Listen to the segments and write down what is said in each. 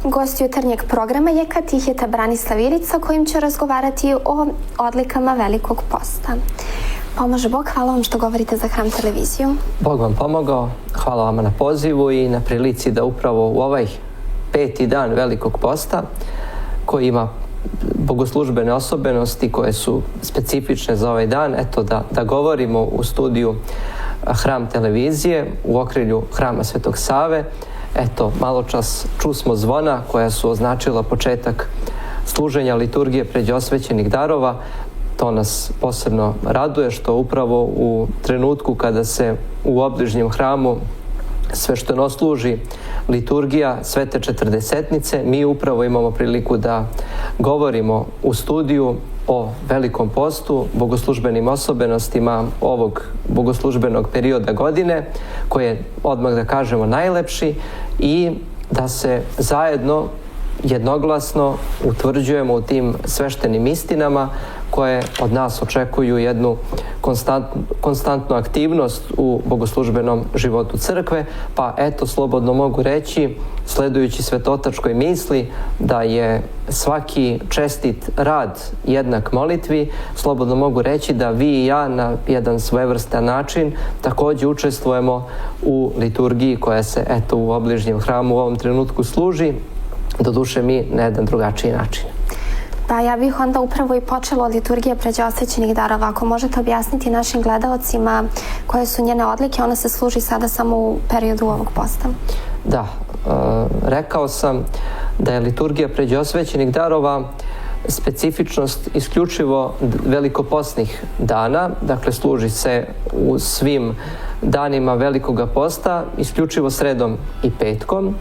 Gost jutarnjeg programa je katiheta Branislav Ilica kojim će razgovarati o odlikama Velikog posta. Pomože Bog, hvala vam što govorite za Hram televiziju. Bog vam pomogao, hvala vam na pozivu i na prilici da upravo u ovaj 5. dan Velikog posta, koji ima bogoslužbene osobenosti koje su specifične za ovaj dan, eto da govorimo u studiju Hram televizije u okrilju Hrama Svetog Save. Eto, malo čas čusmo zvona koja su označila početak služenja liturgije pređosvećenih darova. To nas posebno raduje što upravo u trenutku kada se u obližnjem hramu svešteno služi liturgija Svete Četrdesetnice, mi upravo imamo priliku da govorimo u studiju o Velikom postu, bogoslužbenim osobenostima ovog bogoslužbenog perioda godine, koji je, odmah da kažemo, najlepši, i da se zajedno jednoglasno utvrđujemo u tim sveštenim istinama koje od nas očekuju jednu konstantnu aktivnost u bogoslužbenom životu crkve. Pa eto, slobodno mogu reći, sledujući svetotačkoj misli da je svaki čestit rad jednak molitvi, slobodno mogu reći da vi i ja na jedan svojevrstan način također učestvujemo u liturgiji koja se eto u obližnjem hramu u ovom trenutku služi, doduše mi na jedan drugačiji način. Pa ja bih onda upravo i počela od liturgije pređosvećenih darova. Ako možete objasniti našim gledaocima koje su njene odlike, ona se služi sada samo u periodu ovog posta. Da, rekao sam da je liturgija pređosvećenih darova specifičnost isključivo velikopostnih dana, dakle služi se u svim danima Velikoga posta, isključivo sredom i petkom.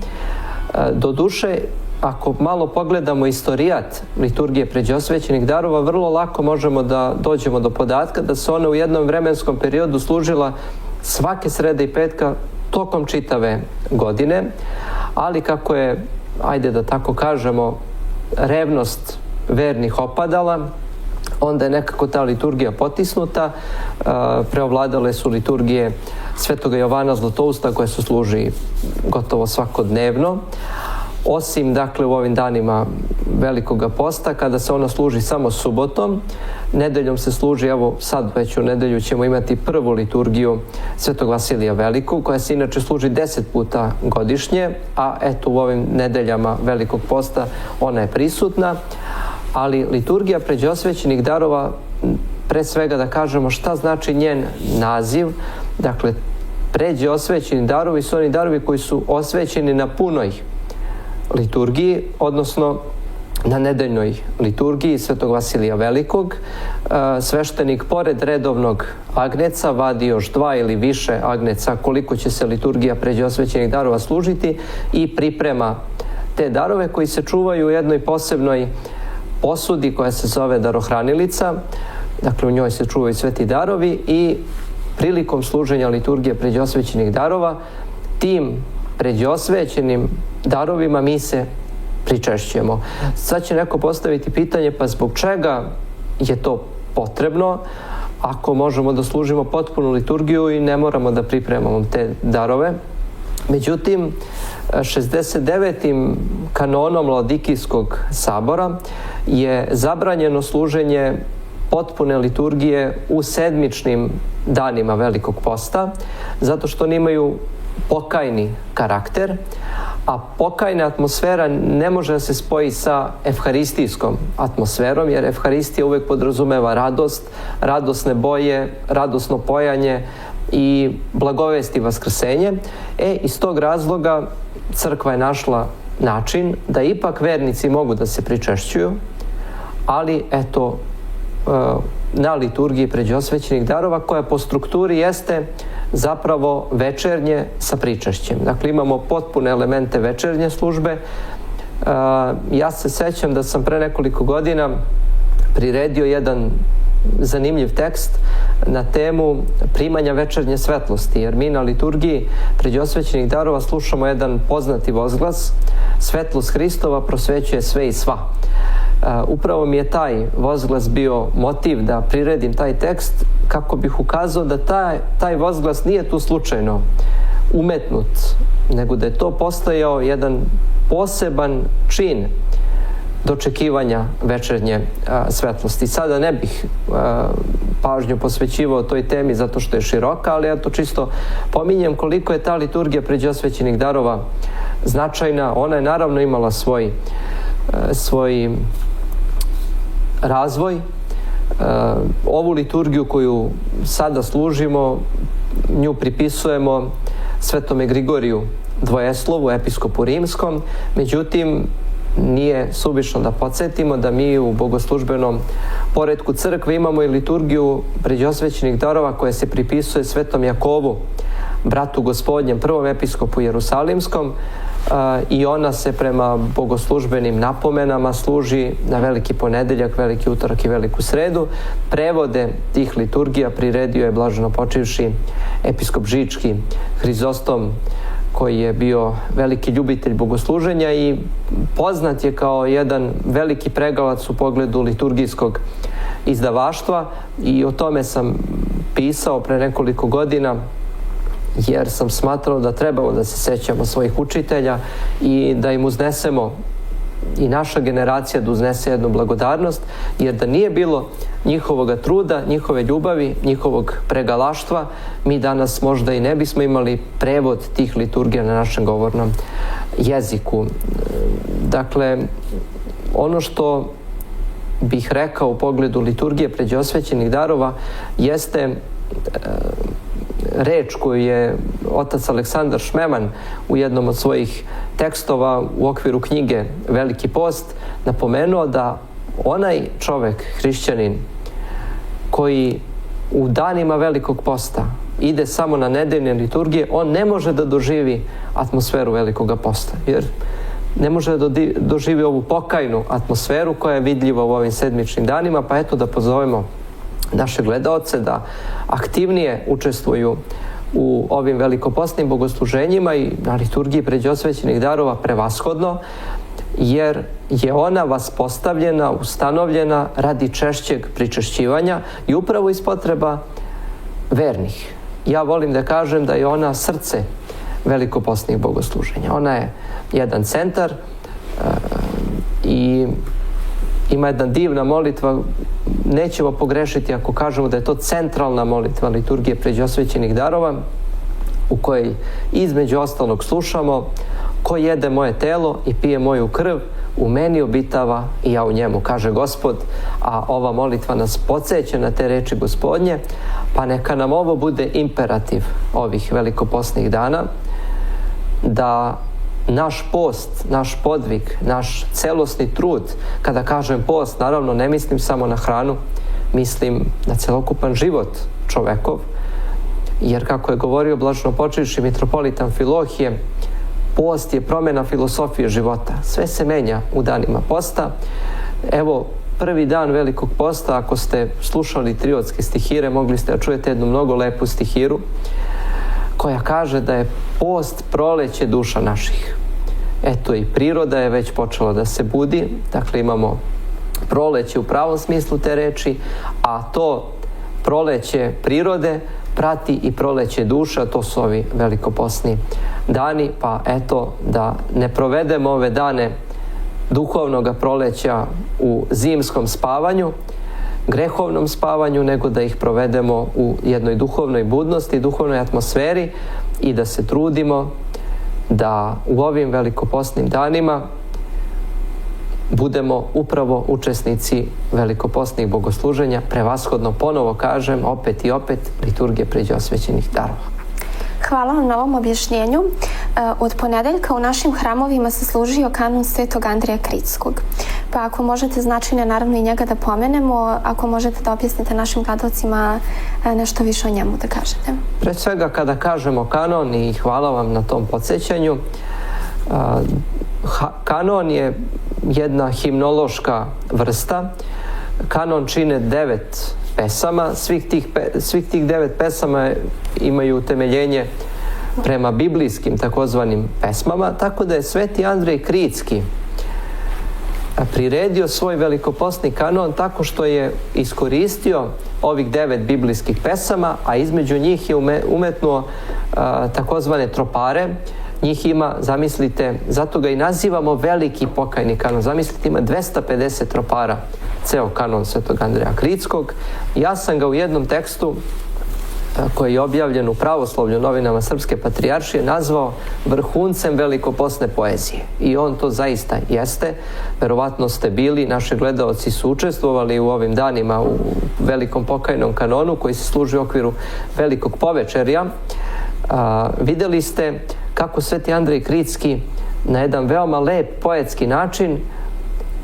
Doduše, ako malo pogledamo istorijat liturgije pređosvećenih darova, vrlo lako možemo da dođemo do podatka da se ona u jednom vremenskom periodu služila svake srede i petka tokom čitave godine, ali kako je, ajde da tako kažemo, revnost vernih opadala, onda je nekako ta liturgija potisnuta, preovladale su liturgije Svetoga Jovana Zlatousta koje se služi gotovo svakodnevno, osim dakle u ovim danima Velikoga posta kada se ona služi samo subotom. Nedeljom se služi, evo sad već u nedelju ćemo imati prvu liturgiju Svetog Vasilija Velikog koja se inače služi 10 puta godišnje, a eto u ovim nedeljama Velikog posta ona je prisutna. Ali liturgija pređosvećenih darova, pre svega da kažemo šta znači njen naziv. Dakle, pređosvećeni darovi su oni darovi koji su osvećeni na punoj liturgiji, odnosno na nedeljnoj liturgiji Svetog Vasilija Velikog. Sveštenik pored redovnog agneca vadi još 2 ili više agneca koliko će se liturgija pređosvećenih darova služiti i priprema te darove koji se čuvaju u jednoj posebnoj posudi koja se zove darohranilica. Dakle, u njoj se čuvaju sveti darovi i prilikom služenja liturgije pređosvećenih darova tim pređosvećenim darovima mi se pričešćujemo. Sad će neko postaviti pitanje, pa zbog čega je to potrebno ako možemo da služimo potpunu liturgiju i ne moramo da pripremamo te darove? Međutim, 69. kanonom Laodikijskog sabora je zabranjeno služenje potpune liturgije u sedmičnim danima Velikog posta, zato što oni imaju pokajni karakter, a pokajna atmosfera ne može da se spoji sa evharistijskom atmosferom, jer evharistija uvek podrazumeva radost, radosne boje, radosno pojanje i blagovesti vaskrsenje. Iz tog razloga crkva je našla način da ipak vernici mogu da se pričešćuju, ali eto, na liturgiji pređosvećenih darova koja po strukturi jeste zapravo večernje sa pričešćem. Dakle, imamo potpune elemente večernje službe. Ja se sećam da sam pre nekoliko godina priredio jedan zanimljiv tekst na temu primanja večernje svetlosti, jer mi na liturgiji pređosvećenih darova slušamo jedan poznati vozglas: svetlost Hristova prosvećuje sve i sva. Upravo mi je taj vozglas bio motiv da priredim taj tekst kako bih ukazao da taj vozglas nije tu slučajno umetnut nego da je to postajao jedan poseban čin dočekivanja večernje svetlosti. Sada ne bih pažnju posvećivao toj temi zato što je široka, ali ja to čisto pominjem koliko je ta liturgija pređosvećenih darova značajna. Ona je naravno imala svoj razvoj. Ovu liturgiju koju sada služimo, nju pripisujemo Svetome Grigoriju Dvojeslovu, episkopu rimskom. Međutim, nije suvišno da podsjetimo da mi u bogoslužbenom poretku crkve imamo i liturgiju pređosvećenih darova koja se pripisuje Svetom Jakovu, bratu Gospodnjem, prvom episkopu Jerusalimskom, i ona se prema bogoslužbenim napomenama služi na Veliki ponedeljak, Veliki utorak i Veliku sredu. Prevode tih liturgija priredio je blaženopočivši episkop Žički Hrizostom, koji je bio veliki ljubitelj bogosluženja i poznat je kao jedan veliki pregalac u pogledu liturgijskog izdavaštva, i o tome sam pisao pre nekoliko godina, jer sam smatrao da trebamo da se sećamo svojih učitelja i da im uznesemo, i naša generacija da uznese jednu blagodarnost, jer da nije bilo njihovoga truda, njihove ljubavi, njihovog pregalaštva, mi danas možda i ne bismo imali prevod tih liturgija na našem govornom jeziku. Dakle, ono što bih rekao u pogledu liturgije pređosvećenih darova jeste reč koju je otac Aleksandar Šmeman u jednom od svojih tekstova u okviru knjige Veliki post napomenuo, da onaj čovek, hrišćanin, koji u danima Velikog posta ide samo na nedeljne liturgije, on ne može da doživi atmosferu Velikoga posta, jer ne može da doživi ovu pokajnu atmosferu koja je vidljiva u ovim sedmičnim danima. Pa eto, da pozovemo naše gledaoce da aktivnije učestvuju u ovim velikopostnim bogosluženjima i na liturgiji pređosvećenih darova prevashodno, jer je ona vaspostavljena, ustanovljena radi češćeg pričešćivanja i upravo iz potreba vernih. Ja volim da kažem da je ona srce velikopostnih bogosluženja. Ona je jedan centar i ima jedna divna molitva. Nećemo pogrešiti ako kažemo da je to centralna molitva liturgije pređosvećenih darova, u kojoj između ostalog slušamo: ko jede moje telo i pije moju krv, u meni obitava i ja u njemu, kaže Gospod. A ova molitva nas podsjeća na te reči Gospodnje, pa neka nam ovo bude imperativ ovih velikopostnih dana, da naš post, naš podvig, naš celosni trud, kada kažem post, naravno ne mislim samo na hranu, mislim na celokupan život čovekov, jer kako je govorio blaženopočivši mitropolit Amfilohije, post je promjena filosofije života. Sve se menja u danima posta. Evo, prvi dan Velikog posta, ako ste slušali triodske stihire, mogli ste da čujete jednu mnogo lepu stihiru koja kaže da je post proleće duša naših. Eto, i priroda je već počela da se budi, dakle imamo proleće u pravom smislu te reči, a to proleće prirode prati i proleće duša, to su ovi velikopostni dani, pa eto, da ne provedemo ove dane duhovnog proleća u zimskom spavanju, grehovnom spavanju, nego da ih provedemo u jednoj duhovnoj budnosti, duhovnoj atmosferi, i da se trudimo da u ovim velikopostnim danima budemo upravo učesnici velikopostnih bogosluženja, prevashodno, ponovo kažem, opet i opet, liturgije pređosvećenih darova. Hvala vam na ovom objašnjenju. Od ponedeljka u našim hramovima se služio kanon Svetog Andrija Kritskog. Pa ako možete značajno, naravno, i njega da pomenemo, ako možete da objasnite našim gledalcima nešto više o njemu da kažete. Pre svega, kada kažemo kanon, i hvala vam na tom podsjećanju, kanon je jedna himnološka vrsta. Kanon čine 9 pesama. Svih tih 9 pesama imaju utemeljenje prema biblijskim takozvanim pesmama, tako da je Sveti Andrej Kritski priredio svoj velikopostni kanon tako što je iskoristio ovih 9 biblijskih pesama, a između njih je umetnuo takozvane tropare, Njih ima, zamislite, zato ga i nazivamo veliki pokajni kanon. Zamislite, ima 250 tropara, ceo kanon Svetog Andreja Kritskog. Ja sam ga u jednom tekstu koji je objavljen u Pravoslavlju novinama Srpske patrijaršije nazvao vrhuncem velikoposne poezije. I on to zaista jeste. Verovatno ste bili, naši gledaoci su učestvovali u ovim danima u velikom pokajnom kanonu koji se služi u okviru velikog povečerja. Videli ste kako Sveti Andrej Kritski na jedan veoma lep poetski način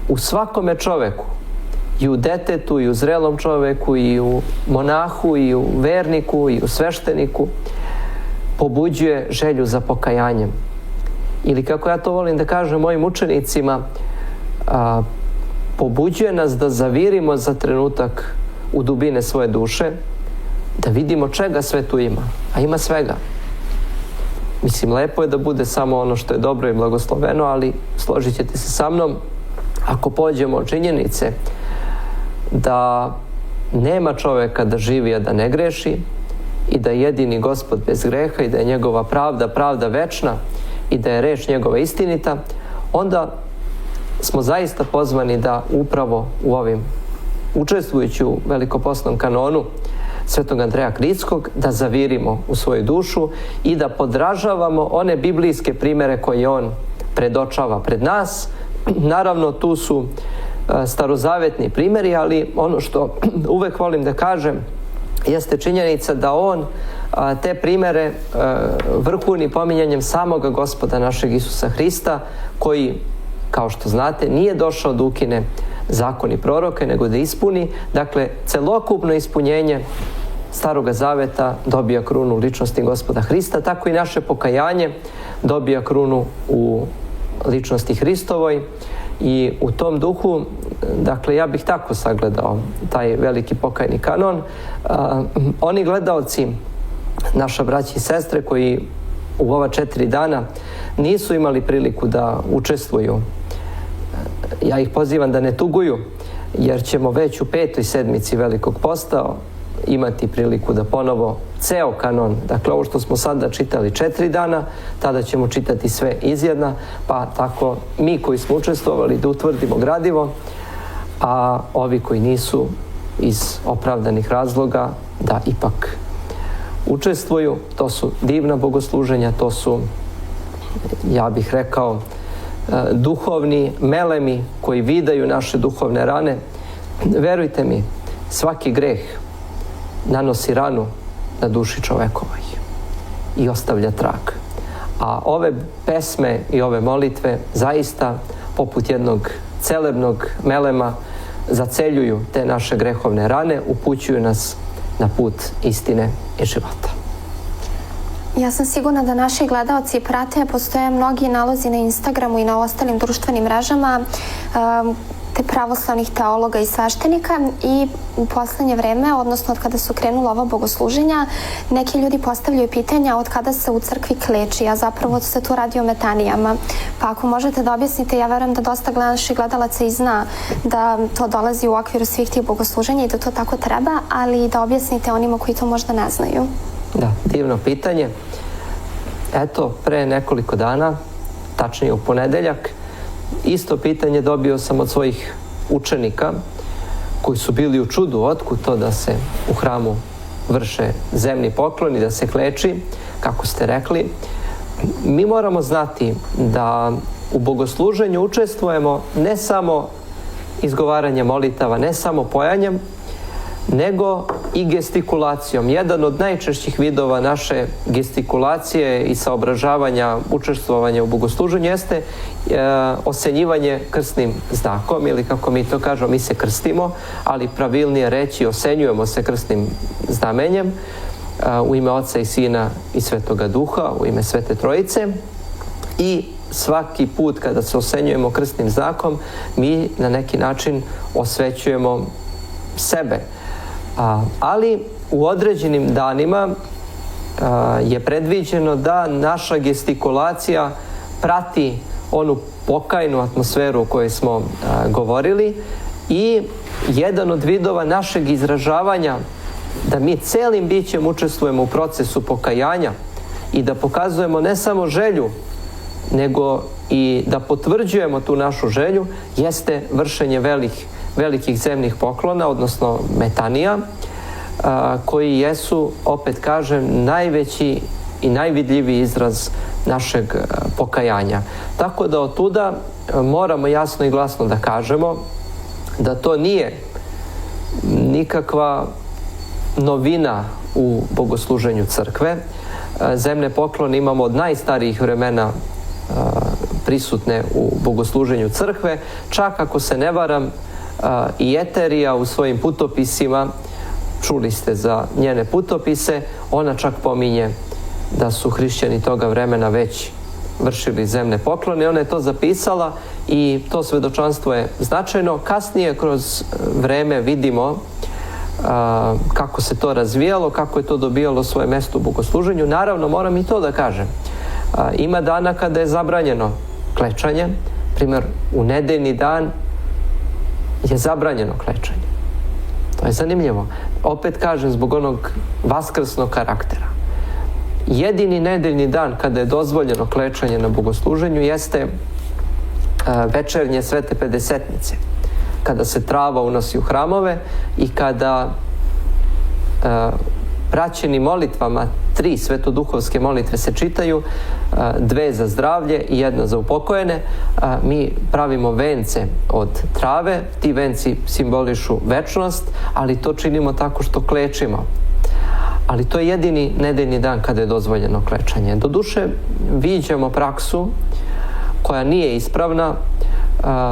u svakome čoveku, i u detetu, i u zrelom čoveku, i u monahu, i u verniku, i u svešteniku, pobuđuje želju za pokajanjem. Ili kako ja to volim da kažem mojim učenicima, pobuđuje nas da zavirimo za trenutak u dubine svoje duše, da vidimo čega sve tu ima, a ima svega. Mislim, lepo je da bude samo ono što je dobro i blagosloveno, ali složit ćete se sa mnom, ako pođemo od činjenice da nema čoveka da živi, a da ne greši, i da je jedini Gospod bez greha i da je njegova pravda večna i da je reč njegova istinita, onda smo zaista pozvani da upravo u ovim, učestvujući u velikoposnom kanonu Svetog Andreja Kritskog, da zavirimo u svoju dušu i da podražavamo one biblijske primere koje on predočava pred nas. Naravno, tu su starozavetni primjeri, ali ono što uvek volim da kažem jeste činjenica da on te primere vrhuni pominjanjem samoga Gospoda našeg Isusa Hrista, koji, kao što znate, nije došao da ukine zakon i proroke, nego da ispuni. Dakle, celokupno ispunjenje Staroga Zaveta dobija krunu ličnosti Gospoda Hrista, tako i naše pokajanje dobija krunu u ličnosti Hristovoj. I u tom duhu, dakle, ja bih tako sagledao taj veliki pokajni kanon. Oni gledaoci, naša braća i sestre, koji u ova 4 dana nisu imali priliku da učestvuju, ja ih pozivam da ne tuguju, jer ćemo već u 5. sedmici Velikog posta imati priliku da ponovo ceo kanon, dakle ovo što smo sada čitali 4 dana, tada ćemo čitati sve izjedna, pa tako mi koji smo učestvovali da utvrdimo gradivo, a ovi koji nisu iz opravdanih razloga da ipak učestvuju. To su divna bogosluženja, to su, ja bih rekao, duhovni melemi koji vidaju naše duhovne rane. Verujte mi, svaki greh nanosi ranu na duši čovekovoj i ostavlja trag. A ove pesme i ove molitve zaista, poput jednog celebnog melema, zaceljuju te naše grehovne rane, upućuju nas na put istine i života. Ja sam sigurna da naši gledaoci prate, postoje mnogi nalozi na Instagramu i na ostalim društvenim mrežama te pravoslavnih teologa i sveštenika, i u poslednje vreme, odnosno od kada su krenula ova bogosluženja, neki ljudi postavljaju pitanja od kada se u crkvi kleči, a zapravo se tu radi o metanijama. Pa ako možete da objasnite, ja verujem da dosta naših gledalaca i zna da to dolazi u okviru svih tih bogosluženja i da to tako treba, ali da objasnite onima koji to možda ne znaju. Da, divno pitanje. Eto, pre nekoliko dana, tačnije u ponedeljak, isto pitanje dobio sam od svojih učenika koji su bili u čudu otkud to da se u hramu vrše zemni pokloni, da se kleči, kako ste rekli. Mi moramo znati da u bogosluženju učestvujemo ne samo izgovaranjem molitava, ne samo pojanjem, nego i gestikulacijom. Jedan od najčešćih vidova naše gestikulacije i saobražavanja, učestvovanja u bogosluženju jeste osenjivanje krstnim znakom, ili kako mi to kažemo, mi se krstimo, ali pravilnije reći osenjujemo se krstnim znamenjem u ime Oca i Sina i Svetoga Duha, u ime Svete Trojice. I svaki put kada se osenjujemo krstnim znakom, mi na neki način osvećujemo sebe. Ali u određenim danima je predviđeno da naša gestikulacija prati onu pokajnu atmosferu o kojoj smo govorili, i jedan od vidova našeg izražavanja da mi celim bićem učestvujemo u procesu pokajanja i da pokazujemo ne samo želju, nego i da potvrđujemo tu našu želju, jeste vršenje velikih zemnih poklona, odnosno metanija, koji jesu, opet kažem, najveći i najvidljiviji izraz našeg pokajanja. Tako da od tuda moramo jasno i glasno da kažemo da to nije nikakva novina u bogosluženju crkve. Zemne poklone imamo od najstarijih vremena prisutne u bogosluženju crkve. Čak ako se ne varam, i Eterija u svojim putopisima, čuli ste za njene putopise, ona čak pominje da su hrišćani toga vremena već vršili zemne poklone. Ona je to zapisala i to svedočanstvo je značajno. Kasnije kroz vreme vidimo kako se to razvijalo, kako je to dobijalo svoje mesto u bogosluženju. Naravno, moram i to da kažem. Ima dana kada je zabranjeno klečanje. Primjer, u nedeljni dan je zabranjeno klečanje. To je zanimljivo. Opet kažem, zbog onog vaskrsnog karaktera. Jedini nedeljni dan kada je dozvoljeno klečanje na bogosluženju jeste večernje Svete Pedesetnice, kada se trava unosi u hramove i kada praćeni molitvama 3 svetoduhovske molitve se čitaju, 2 za zdravlje i 1 za upokojene. Mi pravimo vence od trave, ti venci simbolišu večnost, ali to činimo tako što klečimo. Ali to je jedini nedeljni dan kada je dozvoljeno klečanje. Doduše, viđamo praksu koja nije ispravna,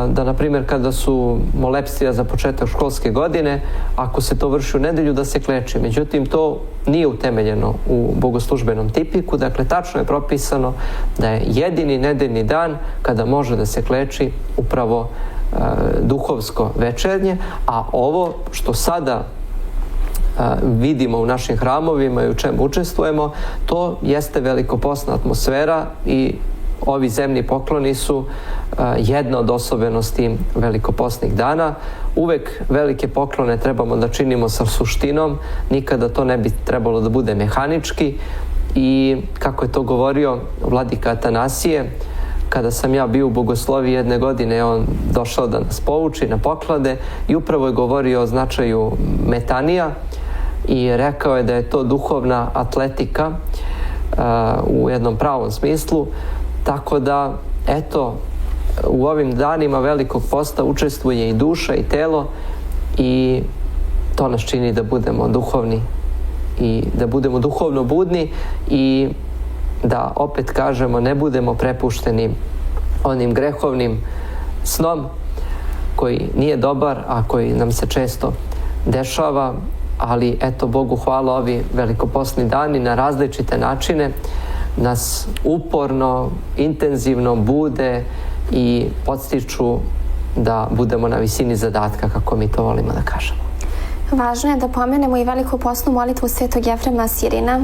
da, na primjer, kada su molepsija za početak školske godine, ako se to vrši u nedelju, da se kleči. Međutim, to nije utemeljeno u bogoslužbenom tipiku. Dakle, tačno je propisano da je jedini nedeljni dan kada može da se kleči upravo duhovsko večernje, a ovo što sada vidimo u našim hramovima i u čemu učestvujemo, to jeste velikopostna atmosfera i ovi zemni pokloni su jedna od osobenosti velikopostnih dana. Uvek velike poklone trebamo da činimo sa suštinom, nikada to ne bi trebalo da bude mehanički i kako je to govorio vladika Atanasije, kada sam ja bio u bogosloviji jedne godine, on došao da nas pouči na poklade i upravo je govorio o značaju metanija i rekao je da je to duhovna atletika u jednom pravom smislu. Tako da, eto, u ovim danima velikog posta učestvuje i duša i telo i to nas čini da budemo duhovni i da budemo duhovno budni i da, opet kažemo, ne budemo prepušteni onim grehovnim snom koji nije dobar, a koji nam se često dešava, ali eto, Bogu hvala, ovi velikopostni dani na različite načine nas uporno, intenzivno bude i podstiču da budemo na visini zadatka, kako mi to volimo da kažemo. Važno je da pomenemo i veliku postnu molitvu Svetog Jefrema Sirina.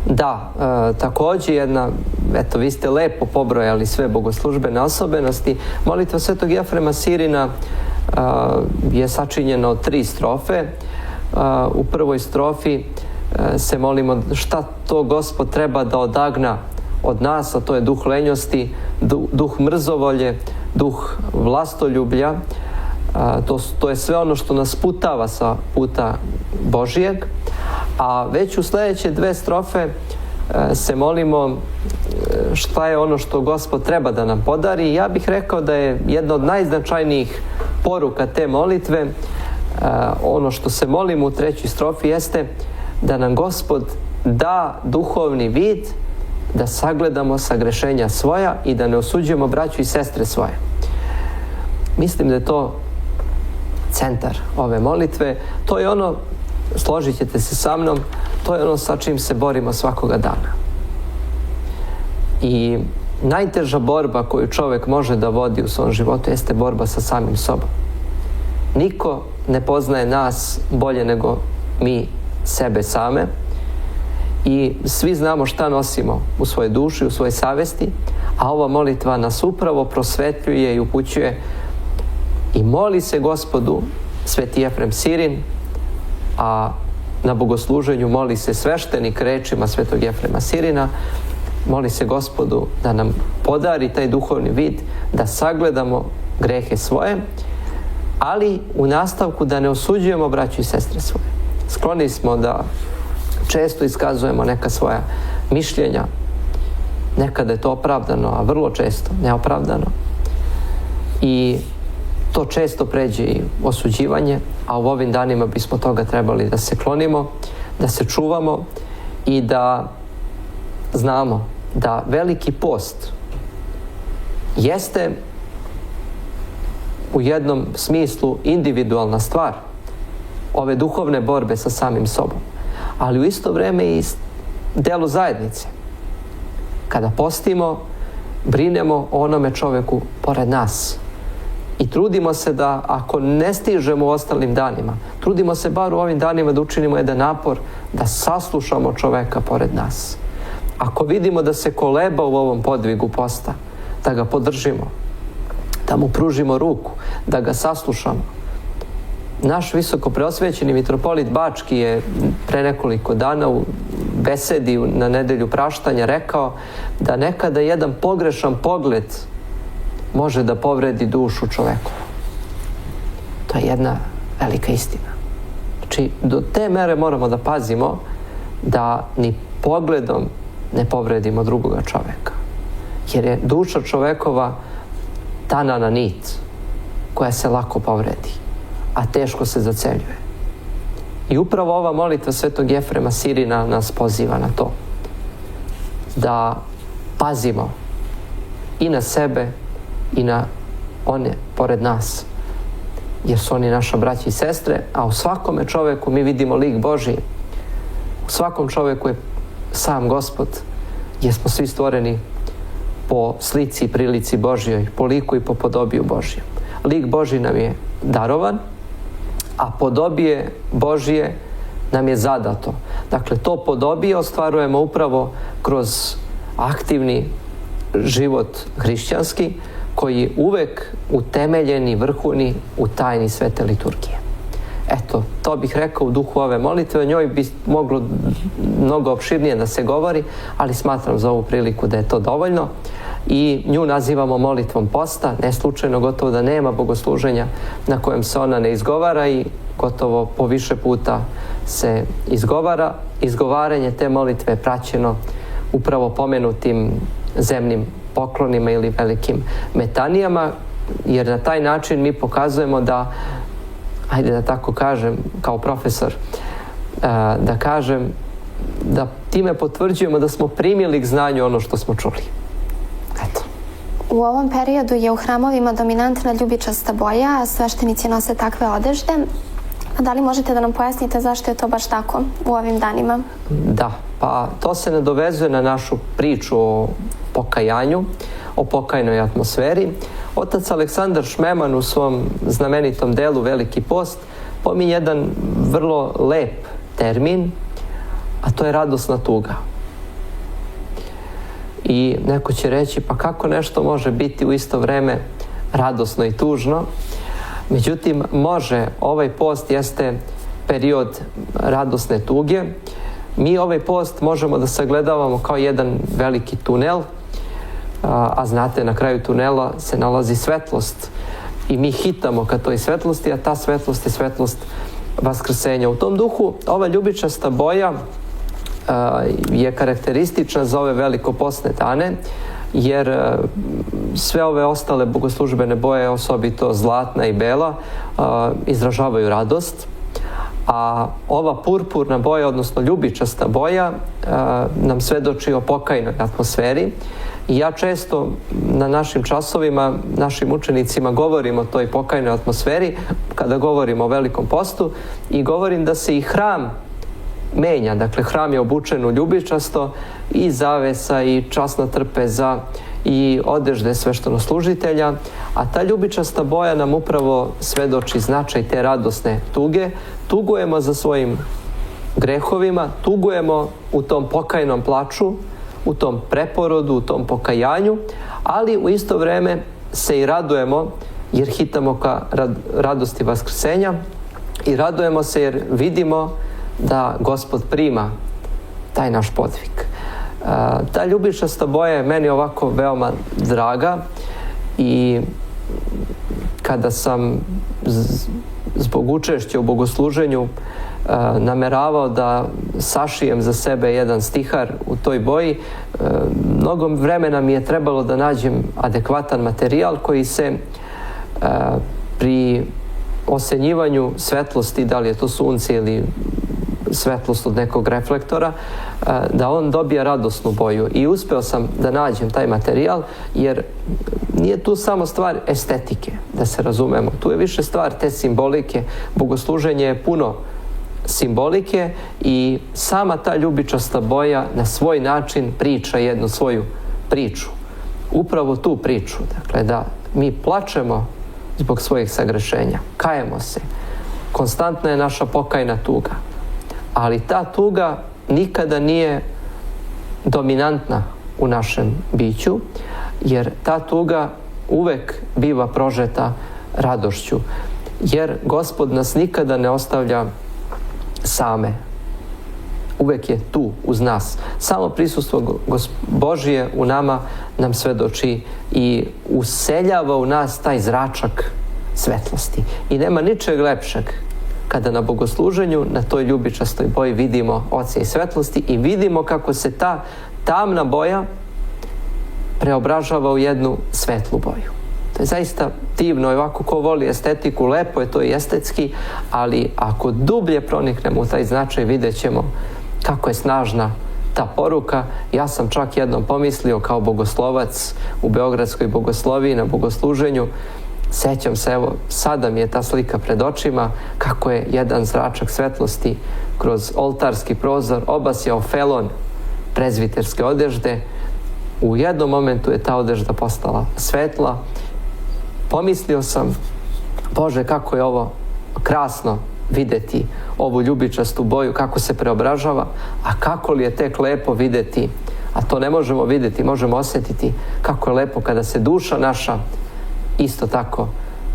Da, također jedna, eto, vi ste lepo pobrojali sve bogoslužbene osobenosti. Molitva Svetog Jefrema Sirina je sačinjena od 3 strofe. U prvoj strofi se molimo šta to Gospod treba da odagna od nas, a to je duh lenjosti, duh mrzovolje, duh vlastoljublja. To je sve ono što nas putava sa puta Božijeg. A već u sljedeće 2 strofe se molimo šta je ono što Gospod treba da nam podari. Ja bih rekao da je jedna od najznačajnijih poruka te molitve, ono što se molimo u 3. strofi, jeste da nam Gospod da duhovni vid, da sagledamo sagrešenja svoja i da ne osuđujemo braću i sestre svoje. Mislim da je to centar ove molitve. To je ono, složit ćete se sa mnom, to je ono sa čim se borimo svakoga dana. I najteža borba koju čovjek može da vodi u svom životu jeste borba sa samim sobom. Niko ne poznaje nas bolje nego mi sebe same i svi znamo šta nosimo u svojoj duši, u svojoj savesti, a ova molitva nas upravo prosvetljuje i upućuje i moli se Gospodu, Sveti Jefrem Sirin, a na bogosluženju moli se sveštenik rečima svetog Jefrema Sirina, moli se Gospodu da nam podari taj duhovni vid, da sagledamo grehe svoje, ali u nastavku da ne osuđujemo braću i sestre svoje. Skloni smo da često iskazujemo neka svoja mišljenja, nekada je to opravdano, a vrlo često neopravdano. I to često pređe i osuđivanje, a u ovim danima bismo toga trebali da se klonimo, da se čuvamo i da znamo da veliki post jeste u jednom smislu individualna stvar ove duhovne borbe sa samim sobom, ali u isto vrijeme i delo zajednice. Kada postimo, brinemo o onome čoveku pored nas i trudimo se da, ako ne stižemo u ostalim danima, trudimo se bar u ovim danima da učinimo jedan napor da saslušamo čoveka pored nas. Ako vidimo da se koleba u ovom podvigu posta, da ga podržimo, da mu pružimo ruku, da ga saslušamo. Naš visoko preosvećeni mitropolit Bački je pre nekoliko dana u besedi na nedelju praštanja rekao da nekada jedan pogrešan pogled može da povredi dušu čoveku. To je jedna velika istina. Znači, do te mere moramo da pazimo da ni pogledom ne povredimo drugoga čoveka. Jer je duša čovekova tanana nit koja se lako povredi, a teško se zaceljuje. I upravo ova molitva svetog Jefrema Sirina nas poziva na to. Da pazimo i na sebe i na one pored nas. Jer su oni naša braća i sestre, a u svakome čoveku mi vidimo lik Božji. U svakom čoveku je sam Gospod, jer smo svi stvoreni po slici i prilici Božjoj, po liku i po podobiju Božjem. Lik Božji nam je darovan, a podobije Božje nam je zadato. Dakle, to podobije ostvarujemo upravo kroz aktivni život hrišćanski, koji je uvek utemeljen i vrhuni u tajni svete liturgije. Eto, to bih rekao u duhu ove molitve. O njoj bi moglo mnogo opširnije da se govori, ali smatram za ovu priliku da je to dovoljno. I nju nazivamo molitvom posta. Ne slučajno, gotovo da nema bogosluženja na kojem se ona ne izgovara i gotovo po više puta se izgovara. Izgovaranje te molitve je praćeno upravo pomenutim zemnim poklonima ili velikim metanijama, jer na taj način mi pokazujemo da, ajde da tako kažem, kao profesor, da kažem da time potvrđujemo da smo primili k znanju ono što smo čuli. Eto. U ovom periodu je u hramovima dominantna ljubičasta boja, a sveštenici nose takve odežde. Da li možete da nam pojasnite zašto je to baš tako u ovim danima? Da, pa to se nadovezuje na našu priču o pokajanju, o pokajnoj atmosferi. Otac Aleksandar Šmeman u svom znamenitom delu Veliki post pominje jedan vrlo lep termin, a to je radosna tuga. I neko će reći, pa kako nešto može biti u isto vreme radosno i tužno? Međutim, može. Ovaj post jeste period radosne tuge. Mi ovaj post možemo da sagledavamo kao jedan veliki tunel, a znate, na kraju tunela se nalazi svetlost i mi hitamo ka toj svetlosti, a ta svetlost je svetlost vaskrsenja. U tom duhu ova ljubičasta boja je karakteristična za ove velikopostne dane, jer sve ove ostale bogoslužbene boje, osobito zlatna i bela, izražavaju radost, a ova purpurna boja, odnosno ljubičasta boja, nam svedoči o pokajnoj atmosferi. I ja često na našim časovima, našim učenicima govorim o toj pokajnoj atmosferi kada govorim o Velikom postu i govorim da se i hram menja. Dakle, hram je obučen u ljubičasto, i zavesa i časna trpeza i odežde sveštenoslužitelja, a ta ljubičasta boja nam upravo svedoči značaj te radosne tuge. Tugujemo za svojim grehovima, tugujemo u tom pokajnom plaču, u tom preporodu, u tom pokajanju, ali u isto vreme se i radujemo jer hitamo ka radosti vaskrsenja i radujemo se jer vidimo da Gospod prima taj naš podvig. Ta ljubičasta boja je meni ovako veoma draga i kada sam zbog učešća u bogosluženju nameravao da sašijem za sebe jedan stihar u toj boji, mnogo vremena mi je trebalo da nađem adekvatan materijal koji se pri osenjivanju svetlosti, da li je to sunce ili svetlost od nekog reflektora, da on dobije radosnu boju. I uspeo sam da nađem taj materijal, jer nije tu samo stvar estetike, da se razumemo. Tu je više stvar te simbolike. Bogosluženje je puno simbolike i sama ta ljubičasta boja na svoj način priča jednu svoju priču. Upravo tu priču, dakle, da mi plačemo zbog svojih sagrešenja, kajemo se. Konstantna je naša pokajna tuga. Ali ta tuga nikada nije dominantna u našem biću, jer ta tuga uvek biva prožeta radošću. Jer Gospod nas nikada ne ostavlja same. Uvek je tu uz nas. Samo prisustvo Božije u nama nam svedoči i useljava u nas taj zračak svetlosti. I nema ničeg lepšeg kada na bogosluženju, na toj ljubičastoj boji vidimo odsjaj svetlosti i vidimo kako se ta tamna boja preobražava u jednu svetlu boju. To je zaista divno, ovako ko voli estetiku, lepo je to i estetski, ali ako dublje proniknemo u taj značaj, vidjet ćemo kako je snažna ta poruka. Ja sam čak jednom pomislio kao bogoslovac u Beogradskoj bogosloviji na bogosluženju, sećam se, evo, sada mi je ta slika pred očima, kako je jedan zračak svetlosti kroz oltarski prozor obasjao felon prezbiterske odežde. U jednom momentu je ta odežda postala svetla. Pomislio sam, Bože, kako je ovo krasno videti, ovu ljubičastu boju, kako se preobražava, a kako li je tek lepo videti, a to ne možemo videti, možemo osjetiti kako je lepo kada se duša naša isto tako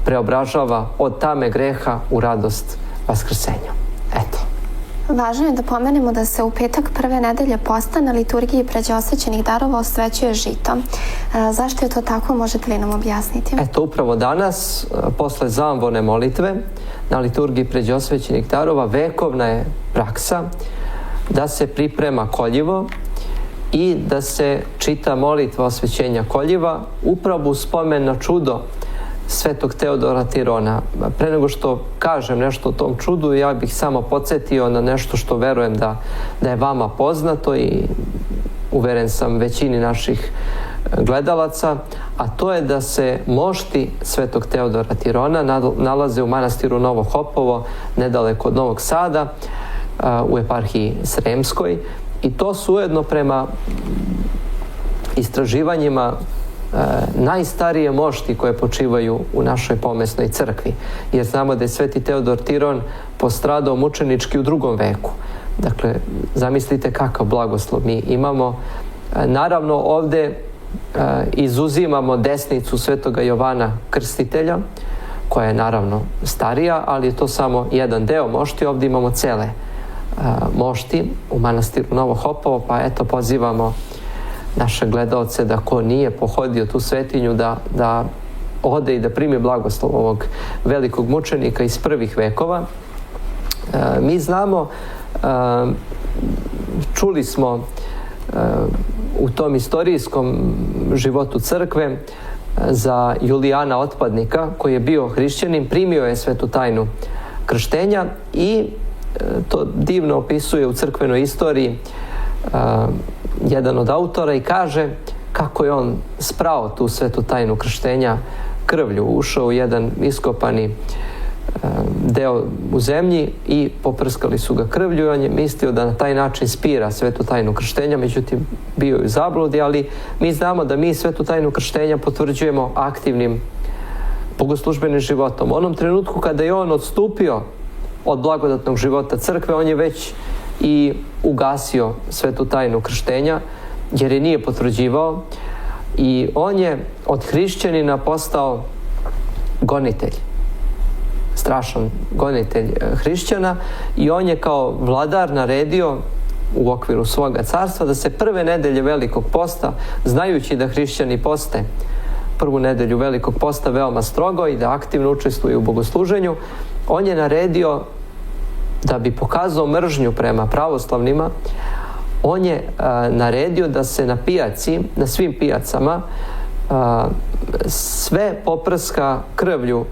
preobražava od tame greha u radost vaskrsenja. Eto. Važno je da pomenemo da se u petak prve nedelje posta na liturgiji pređosvećenih darova osvećuje žito. Zašto je to tako? Možete li nam objasniti? Eto, upravo danas, posle zamvone molitve, na liturgiji pređosvećenih darova vekovna je praksa da se priprema koljivo i da se čita molitva osvećenja koljiva upravo u spomen na čudo svetog Teodora Tirona. Pre nego što kažem nešto o tom čudu, ja bih samo podsjetio na nešto što verujem da je vama poznato i uveren sam većini naših gledalaca, a to je da se mošti svetog Teodora Tirona nalaze u manastiru Novo Hopovo, nedaleko od Novog Sada, u eparhiji Sremskoj, i to su ujedno prema istraživanjima najstarije mošti koje počivaju u našoj pomesnoj crkvi, jer znamo da je sveti Teodor Tiron postradao mučenički u 2. veku. Dakle, zamislite kakav blagoslov mi imamo. Naravno, ovde izuzimamo desnicu svetoga Jovana Krstitelja, koja je naravno starija, ali je to samo jedan deo mošti. Ovde imamo cele mošti u manastiru Novo Hopovo, pa eto, pozivamo naše gledaoce da ko nije pohodio tu svetinju da ode i da primi blagoslov ovog velikog mučenika iz prvih vekova. Mi znamo, čuli smo u tom istorijskom životu crkve za Julijana Otpadnika, koji je bio hrišćanin, primio je svetu tajnu krštenja i to divno opisuje u crkvenoj istoriji jedan od autora i kaže kako je on sprao tu svetu tajnu krštenja krvlju, ušao u jedan iskopani deo u zemlji i poprskali su ga krvlju i on je mislio da na taj način spira svetu tajnu krštenja, međutim bio je u zabludi, ali mi znamo da mi svetu tajnu krštenja potvrđujemo aktivnim bogoslužbenim životom. U onom trenutku kada je on odstupio od blagodatnog života crkve, on je već i ugasio svetu tajnu krštenja, jer je nije potvrđivao, i on je od hrišćanina postao gonitelj. strašan gonitelj hrišćana, i on je kao vladar naredio u okviru svoga carstva da se prve nedelje Velikog posta, znajući da hrišćani poste prvu nedelju Velikog posta veoma strogo i da aktivno učestvuju u bogosluženju, on je naredio, da bi pokazao mržnju prema pravoslavnima, on je naredio da se na pijaci, na svim pijacama, sve poprska krvlju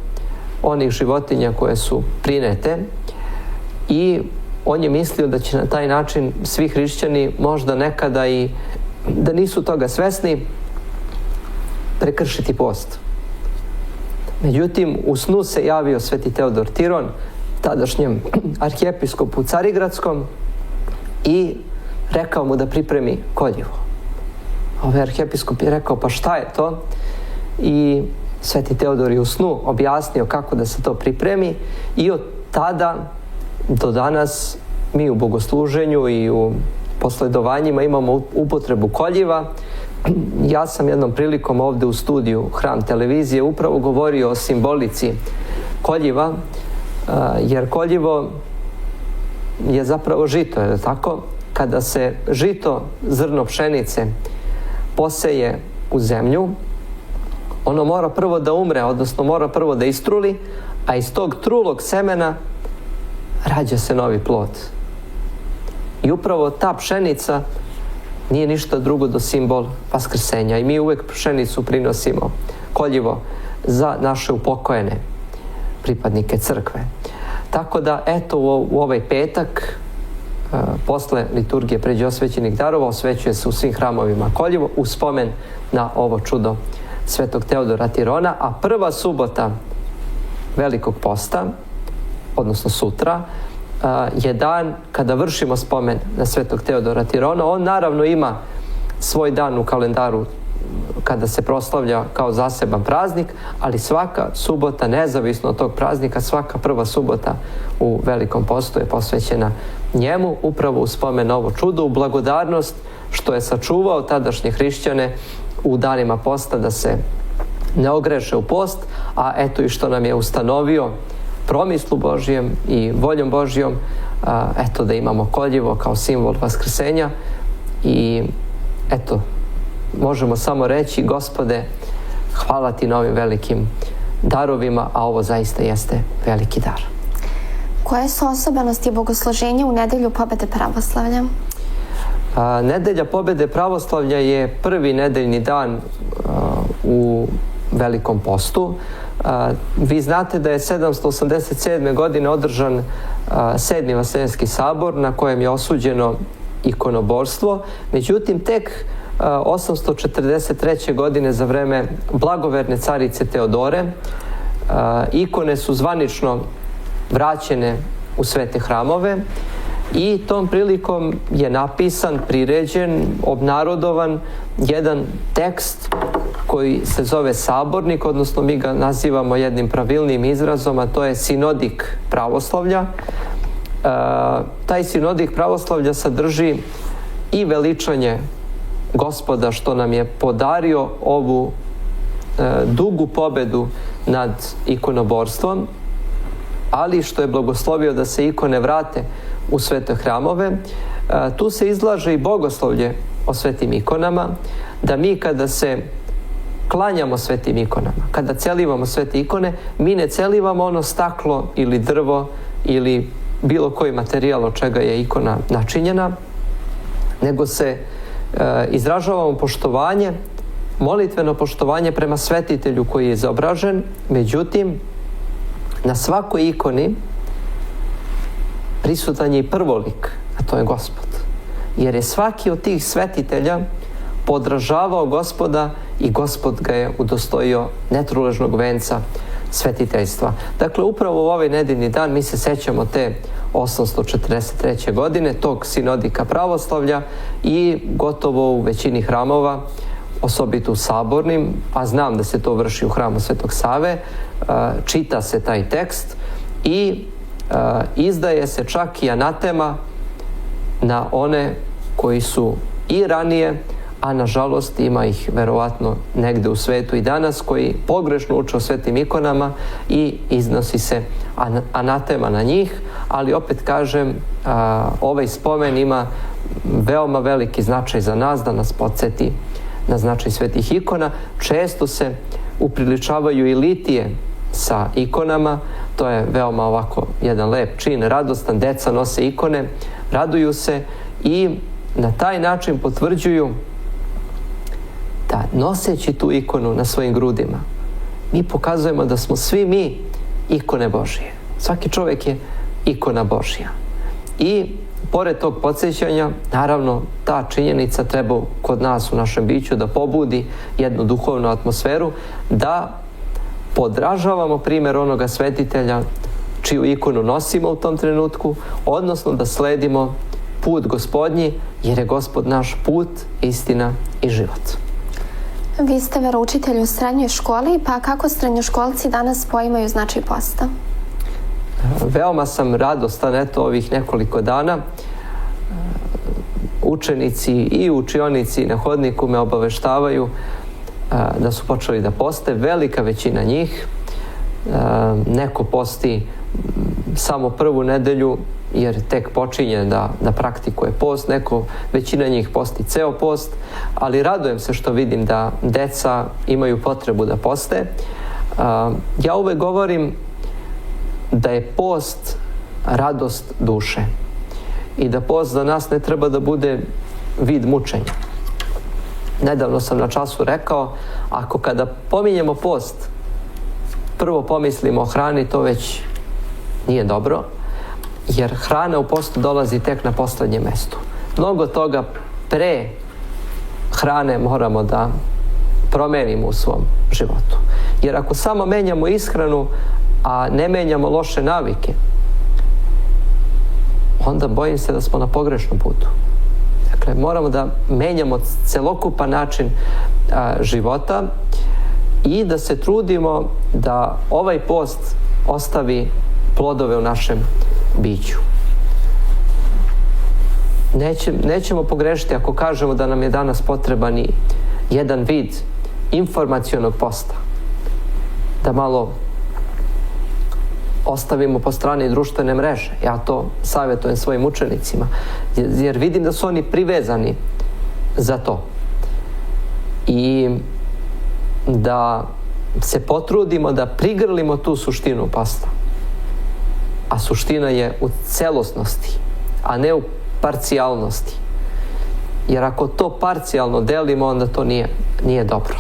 onih životinja koje su prinete, i on je mislio da će na taj način svi hrišćani, možda nekada i da nisu toga svesni, prekršiti post. Međutim, u snu se javio sveti Teodor Tiron, tadašnjem arhijepiskopu Carigradskom, i rekao mu da pripremi koljivo. Ovaj arhijepiskop je rekao, pa šta je to? I sveti Teodor je u snu objasnio kako da se to pripremi, i od tada do danas mi u bogosluženju i u posledovanjima imamo upotrebu koljiva. Ja sam jednom prilikom ovde u studiju Hram televizije upravo govorio o simbolici koljiva, jer koljivo je zapravo žito, je li tako? Kada se žito, zrno pšenice, poseje u zemlju, ono mora prvo da umre, odnosno mora prvo da istruli, a iz tog trulog semena rađa se novi plod. I upravo ta pšenica nije ništa drugo do simbol vaskrsenja, i mi uvek pšenicu prinosimo, koljivo, za naše upokojene pripadnike crkve. Tako da, eto, u ovaj petak, posle liturgije pređe osvećenih darova, osvećuje se u svim hramovima koljivo u spomen na ovo čudo svetog Teodora Tirona, a prva subota Velikog posta, odnosno sutra, je dan kada vršimo spomen na svetog Teodora Tirona. On naravno ima svoj dan u kalendaru kada se proslavlja kao zaseban praznik, ali svaka subota, nezavisno od tog praznika, svaka prva subota u Velikom postu je posvećena njemu, upravo u spomen na ovo čudo, u blagodarnost što je sačuvao tadašnje hrišćane u danima posta da se ne ogreše u post, a eto i što nam je ustanovio promislu Božijem i voljom Božijom, eto da imamo koljivo kao simbol vaskrsenja. I eto, možemo samo reći, Gospode, hvala ti na ovim velikim darovima, a ovo zaista jeste veliki dar. Koje su osobenosti bogosluženja u nedelju pobede pravoslavlja? Nedelja pobede pravoslavlja je prvi nedeljni dan u Velikom postu. Vi znate da je 787. godine održan 7. Vaseljenski sabor na kojem je osuđeno ikonoborstvo. Međutim, tek 843. godine za vreme blagoverne carice Teodore ikone su zvanično vraćene u svete hramove, i tom prilikom je napisan, priređen, obnarodovan jedan tekst koji se zove sabornik, odnosno mi ga nazivamo jednim pravilnim izrazom, a to je sinodik pravoslavlja. Taj sinodik pravoslavlja sadrži i veličanje Gospoda što nam je podario ovu dugu pobedu nad ikonoborstvom, ali što je blagoslovio da se ikone vrate u svete hramove. Tu se izlaže i bogoslovlje o svetim ikonama, da mi kada se klanjamo svetim ikonama, kada celivamo svete ikone, mi ne celivamo ono staklo ili drvo ili bilo koji materijal od čega je ikona načinjena, nego se izražavamo poštovanje, molitveno poštovanje prema svetitelju koji je izobražen. Međutim, na svakoj ikoni prisutan je i prvolik, a to je Gospod. Jer je svaki od tih svetitelja podražavao Gospoda i Gospod ga je udostojio netruležnog venca svetiteljstva. Dakle, upravo u ovaj nedeljni dan mi se sećamo te 843. godine, tog sinodika pravoslavlja, i gotovo u većini hramova, osobito u sabornim, a znam da se to vrši u hramu Svetog Save, čita se taj tekst i izdaje se čak i anatema na one koji su i ranije, a nažalost ima ih verovatno negde u svetu i danas koji pogrešno uče o svetim ikonama i iznosi se anatema na njih, ali opet kažem, ovaj spomen ima veoma veliki značaj za nas, da nas podsjeti na značaj svetih ikona. Često se upriličavaju i litije sa ikonama, to je veoma ovako jedan lep čin, radostan, deca nose ikone, raduju se i na taj način potvrđuju da noseći tu ikonu na svojim grudima, mi pokazujemo da smo svi mi ikone Božije. Svaki čovjek je ikona Božja. I pored tog podsjećanja, naravno, ta činjenica treba kod nas u našem biću da pobudi jednu duhovnu atmosferu, da podražavamo primjer onoga svetitelja čiju ikonu nosimo u tom trenutku, odnosno da sledimo put Gospodnji, jer je Gospod naš put, istina i život. Vi ste veroučitelj u srednjoj školi, pa kako srednjoškolci danas poimaju značaj posta? Veoma sam radostan, eto, ovih nekoliko dana. Učenici i učionici na hodniku me obaveštavaju da su počeli da poste. Velika većina njih. Neko posti samo prvu nedelju, jer tek počinje da praktikuje post. Većina njih posti ceo post, ali radujem se što vidim da deca imaju potrebu da poste. Ja uvek govorim da je post radost duše i da post za nas ne treba da bude vid mučenja. Nedavno sam na času rekao, ako kada pominjemo post prvo pomislimo o hrani, to već nije dobro, jer hrana u postu dolazi tek na poslednjem mestu. Mnogo toga pre hrane moramo da promenimo u svom životu. Jer ako samo menjamo ishranu, a ne menjamo loše navike, onda bojim se da smo na pogrešnom putu. Dakle, moramo da menjamo celokupan način života i da se trudimo da ovaj post ostavi plodove u našem biću. Nećemo pogrešiti ako kažemo da nam je danas potreban i jedan vid informacionog posta. Da malo ostavimo po strani društvene mreže. Ja to savjetujem svojim učenicima, jer vidim da su oni privezani za to. I da se potrudimo da prigrlimo tu suštinu posta. A suština je u celosnosti, a ne u parcijalnosti. Jer ako to parcijalno delimo, onda to nije dobro.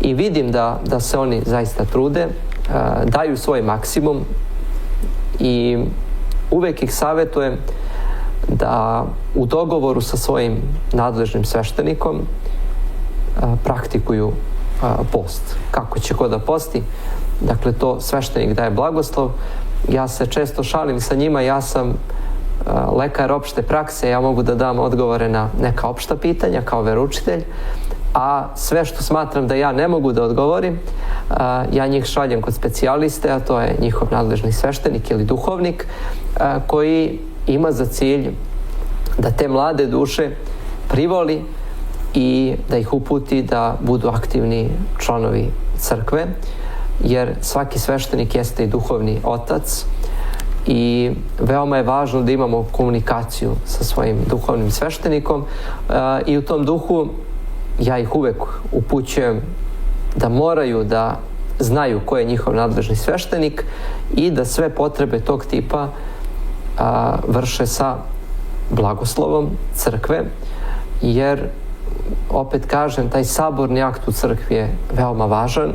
I vidim da se oni zaista trude, daju svoj maksimum i uvek ih savjetujem da u dogovoru sa svojim nadležnim sveštenikom praktikuju post. Kako će ko da posti? Dakle, to sveštenik daje blagoslov. Ja se često šalim sa njima, ja sam lekar opšte prakse, ja mogu da dam odgovore na neka opšta pitanja kao veroučitelj, a sve što smatram da ja ne mogu da odgovorim, ja njih šaljem kod specijaliste, a to je njihov nadležni sveštenik ili duhovnik, koji ima za cilj da te mlade duše privoli i da ih uputi da budu aktivni članovi crkve, jer svaki sveštenik jeste i duhovni otac i veoma je važno da imamo komunikaciju sa svojim duhovnim sveštenikom i u tom duhu ja ih uvek upućujem da moraju da znaju ko je njihov nadležni sveštenik i da sve potrebe tog tipa vrše sa blagoslovom crkve, jer opet kažem, taj saborni akt u crkvi je veoma važan,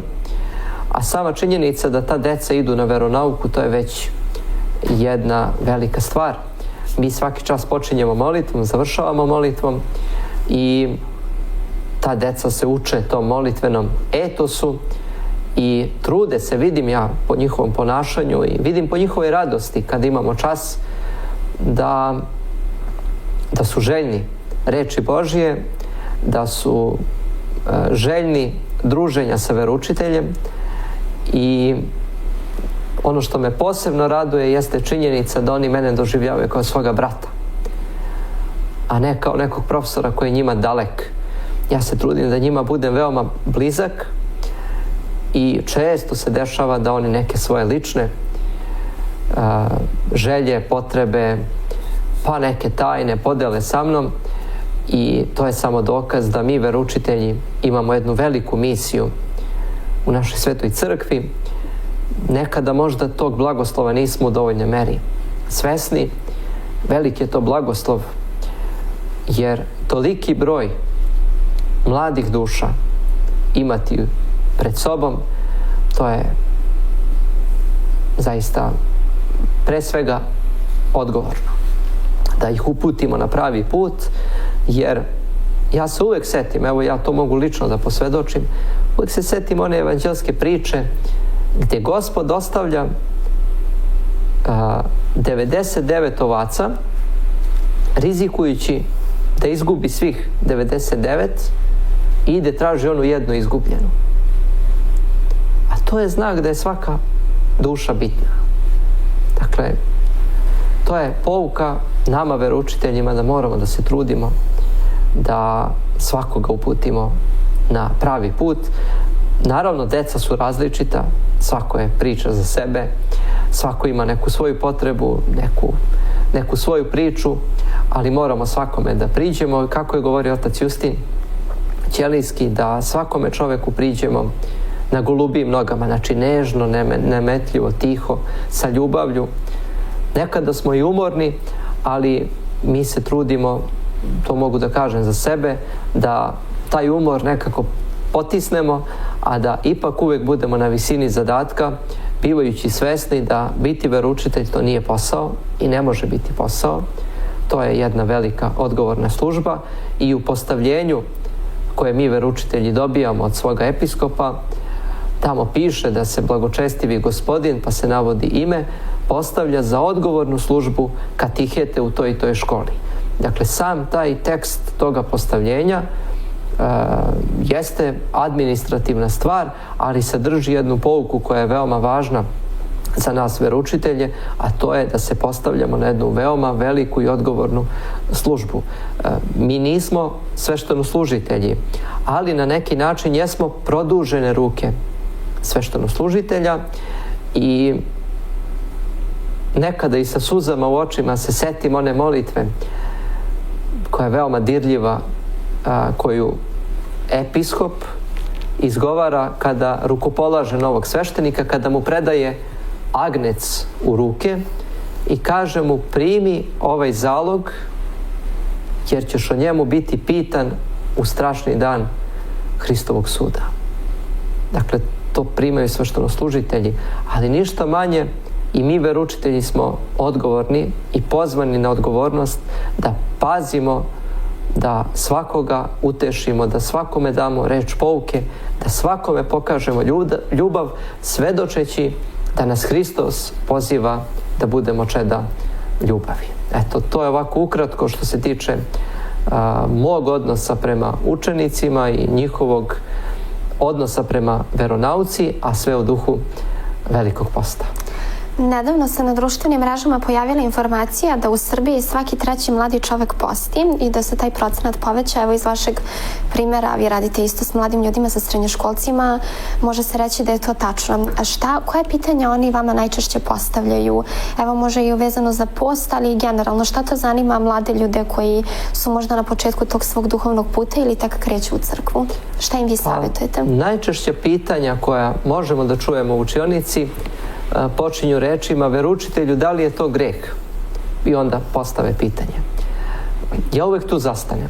a sama činjenica da ta deca idu na veronauku, to je već jedna velika stvar. Mi svaki čas počinjemo molitvom, završavamo molitvom i ta deca se uče tom molitvenom etosu i trude se, vidim ja po njihovom ponašanju i vidim po njihovoj radosti kad imamo čas da su željni reči Božije, da su željni druženja sa veroučiteljem i ono što me posebno raduje jeste činjenica da oni mene doživljavaju kao svoga brata, a ne kao nekog profesora koji je njima dalek. Ja se trudim da njima budem veoma blizak i često se dešava da oni neke svoje lične želje, potrebe, pa neke tajne podele sa mnom i to je samo dokaz da mi veroučitelji imamo jednu veliku misiju u našoj svetoj crkvi. Nekada možda tog blagoslova nismo u dovoljnoj meri svesni. Veliki je to blagoslov jer toliki broj mladih duša imati pred sobom, to je zaista pre svega odgovorno. Da ih uputimo na pravi put, jer ja se uvek setim, evo ja to mogu lično da posvedočim, uvek se setim one evanđelske priče gdje Gospod ostavlja 99 ovaca, rizikujući da izgubi svih 99 i ide traži onu jednu izgubljenu. A to je znak da je svaka duša bitna. Dakle, to je pouka nama veroučiteljima da moramo da se trudimo da svakoga uputimo na pravi put. Naravno, deca su različita, svako je priča za sebe, svako ima neku svoju potrebu, neku svoju priču, ali moramo svakome da priđemo, kako je govorio otac Justin Ćelijski, da svakome čoveku priđemo na golubijim nogama, znači nežno, nemetljivo, tiho, sa ljubavlju. Nekada smo i umorni, ali mi se trudimo, to mogu da kažem za sebe, da taj umor nekako potisnemo, a da ipak uvijek budemo na visini zadatka, bivajući svesni da biti veroučitelj to nije posao i ne može biti posao. To je jedna velika odgovorna služba i u postavljenju koje mi veroučitelji dobijamo od svoga episkopa, tamo piše da se blagočestivi gospodin, pa se navodi ime, postavlja za odgovornu službu katihete u toj i toj školi. Dakle, sam taj tekst toga postavljenja jeste administrativna stvar, ali sadrži jednu pouku koja je veoma važna za nas veroučitelje, a to je da se postavljamo na jednu veoma veliku i odgovornu službu. Mi nismo sveštenoslужitelji, ali na neki način jesmo produžene ruke sveštenoslужitelja i nekada i sa suzama u očima se setim one molitve koja je veoma dirljiva, koju episkop izgovara kada rukopolaže novog sveštenika, kada mu predaje agnec u ruke i kaže mu: primi ovaj zalog jer ćeš o njemu biti pitan u strašni dan Hristovog suda. Dakle, to primaju sveštenoslужitelji, ali ništa manje i mi veroučitelji smo odgovorni i pozvani na odgovornost da pazimo, da svakoga utešimo, da svakome damo reč pouke, da svakome pokažemo ljubav, svedočeći da nas Hristos poziva da budemo čeda ljubavi. Eto, to je ovako ukratko što se tiče mog odnosa prema učenicima i njihovog odnosa prema veronauci, a sve u duhu Velikog posta. Nedavno se na društvenim mrežama pojavila informacija da u Srbiji svaki treći mladi čovek posti i da se taj procenat poveća. Evo iz vašeg primjera, vi radite isto s mladim ljudima, sa srednjoškolcima, može se reći da je to tačno. A koje pitanja oni vama najčešće postavljaju? Evo može i vezano za post, ali i generalno šta to zanima mlade ljude koji su možda na početku tog svog duhovnog puta ili tek kreću u crkvu? Šta im vi savjetujete? Najčešće pitanja koja možemo da čujemo u učionici počinju rečima: veroučitelju, da li je to greh? I onda postave pitanje. Ja uvek tu zastanem.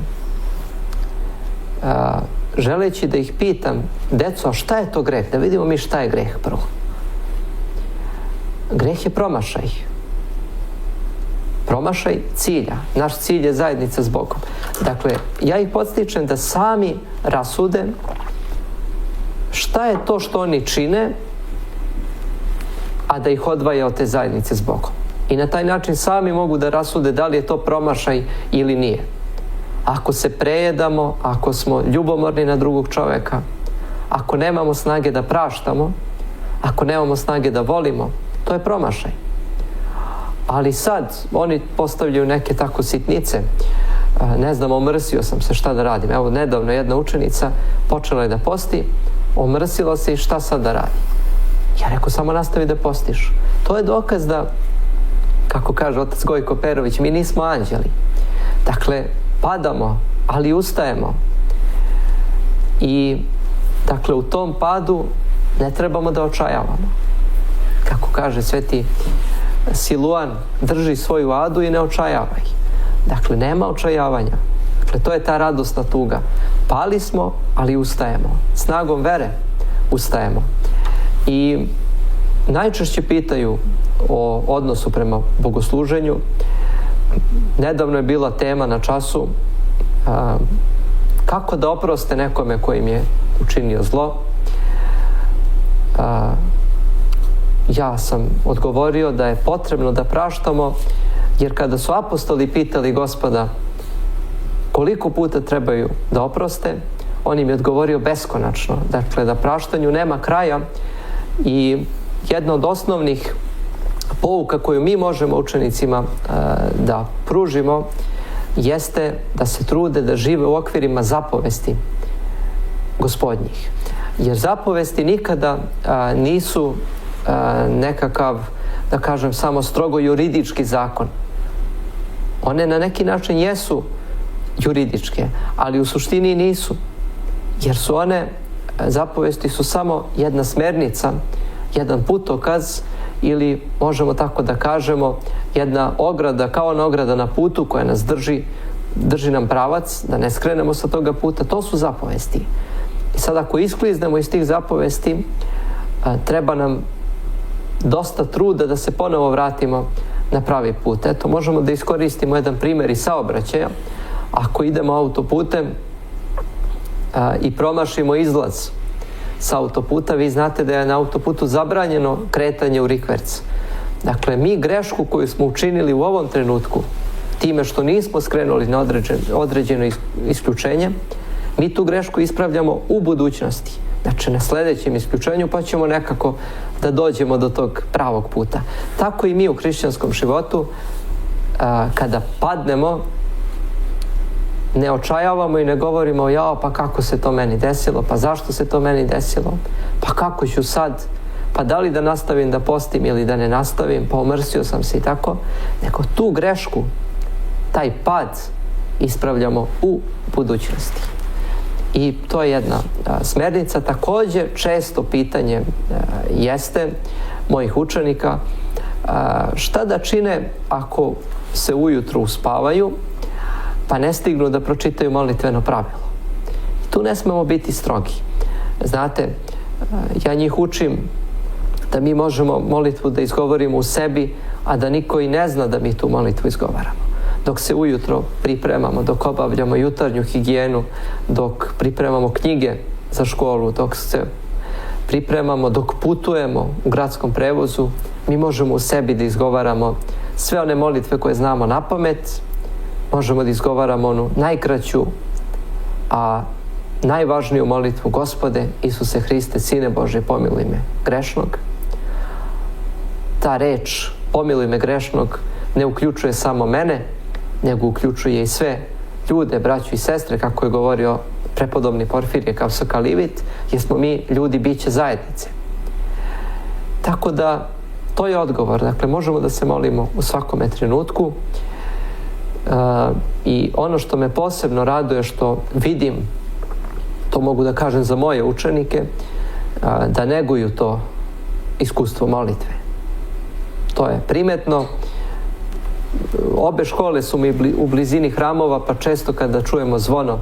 Želeći da ih pitam: deco, a šta je to greh? Da vidimo mi šta je greh prvo. Greh je promašaj. Promašaj cilja. Naš cilj je zajednica s Bogom. Dakle, ja ih podstičem da sami rasude šta je to što oni čine, a da ih odvaja od te zajednice s Bogom. I na taj način sami mogu da rasude da li je to promašaj ili nije. Ako se prejedamo, ako smo ljubomorni na drugog čoveka, ako nemamo snage da praštamo, ako nemamo snage da volimo, to je promašaj. Ali sad oni postavljaju neke tako sitnice. ne znam, omrsio sam se, šta da radim. Evo, nedavno jedna učenica počela je da posti, omrsila se i šta sad da radi? Ja rekao, samo nastavi da postiš. To je dokaz da, kako kaže otac Gojko Perović, mi nismo anđeli. Dakle, padamo, ali ustajemo. I, dakle, u tom padu ne trebamo da očajavamo. Kako kaže sveti Siluan, drži svoju adu i ne očajavaj. Dakle, nema očajavanja. Dakle, to je ta radosna tuga. Pali smo, ali ustajemo. Snagom vere ustajemo. I najčešće pitaju o odnosu prema bogosluženju. Nedavno je bila tema na času kako da oproste nekome koji im je učinio zlo. Ja sam odgovorio da je potrebno da praštamo, jer kada su apostoli pitali Gospoda koliko puta trebaju da oproste, on im je odgovorio beskonačno. Dakle, da praštanju nema kraja. I jedna od osnovnih pouka koju mi možemo učenicima da pružimo jeste da se trude da žive u okvirima zapovesti Gospodnjih. Jer zapovesti nikada nisu nekakav, da kažem, samo strogo juridički zakon. One na neki način jesu juridičke, ali u suštini nisu. Jer su one, zapovesti su samo jedna smernica, jedan putokaz, ili možemo tako da kažemo jedna ograda, kao ona ograda na putu koja nas drži nam pravac, da ne skrenemo sa toga puta. To su zapovesti. I sad ako iskliznemo iz tih zapovesti, treba nam dosta truda da se ponovo vratimo na pravi put. Eto, možemo da iskoristimo jedan primjer iz saobraćaja. Ako idemo autoputem i promašimo izlaz sa autoputa, vi znate da je na autoputu zabranjeno kretanje u rikverc. Dakle, mi grešku koju smo učinili u ovom trenutku, time što nismo skrenuli na određeno isključenje, mi tu grešku ispravljamo u budućnosti. Znači, na sljedećem isključenju, pa ćemo nekako da dođemo do tog pravog puta. Tako i mi u hrišćanskom životu, kada padnemo, ne očajavamo i ne govorimo, jao, pa kako se to meni desilo, pa zašto se to meni desilo, pa kako ću sad, pa da li da nastavim da postim ili da ne nastavim, pa omrsio sam se i tako, nego tu grešku, taj pad ispravljamo u budućnosti. I to je jedna smernica. Također, često pitanje jeste mojih učenika šta da čine ako se ujutru uspavaju pa ne stignu da pročitaju molitveno pravilo. I tu ne smemo biti strogi. Znate, ja njih učim da mi možemo molitvu da izgovorimo u sebi, a da niko i ne zna da mi tu molitvu izgovaramo. Dok se ujutro pripremamo, dok obavljamo jutarnju higijenu, dok pripremamo knjige za školu, dok se pripremamo, dok putujemo u gradskom prevozu, mi možemo u sebi da izgovaramo sve one molitve koje znamo na pamet, možemo da izgovaramo onu najkraću, a najvažniju molitvu: Gospode Isuse Hriste, Sine Božji, pomiluj me grešnog. Ta reč pomiluj me grešnog ne uključuje samo mene, nego uključuje i sve ljude, braću i sestre, kako je govorio prepodobni Porfirije Kavsokalivit, jer smo mi ljudi biće zajednice. Tako da, to je odgovor. Dakle, možemo da se molimo u svakome trenutku. I ono što me posebno raduje, što vidim, to mogu da kažem za moje učenike, da neguju to iskustvo molitve. To je primetno. Obe škole su mi u blizini hramova, pa često kada čujemo zvono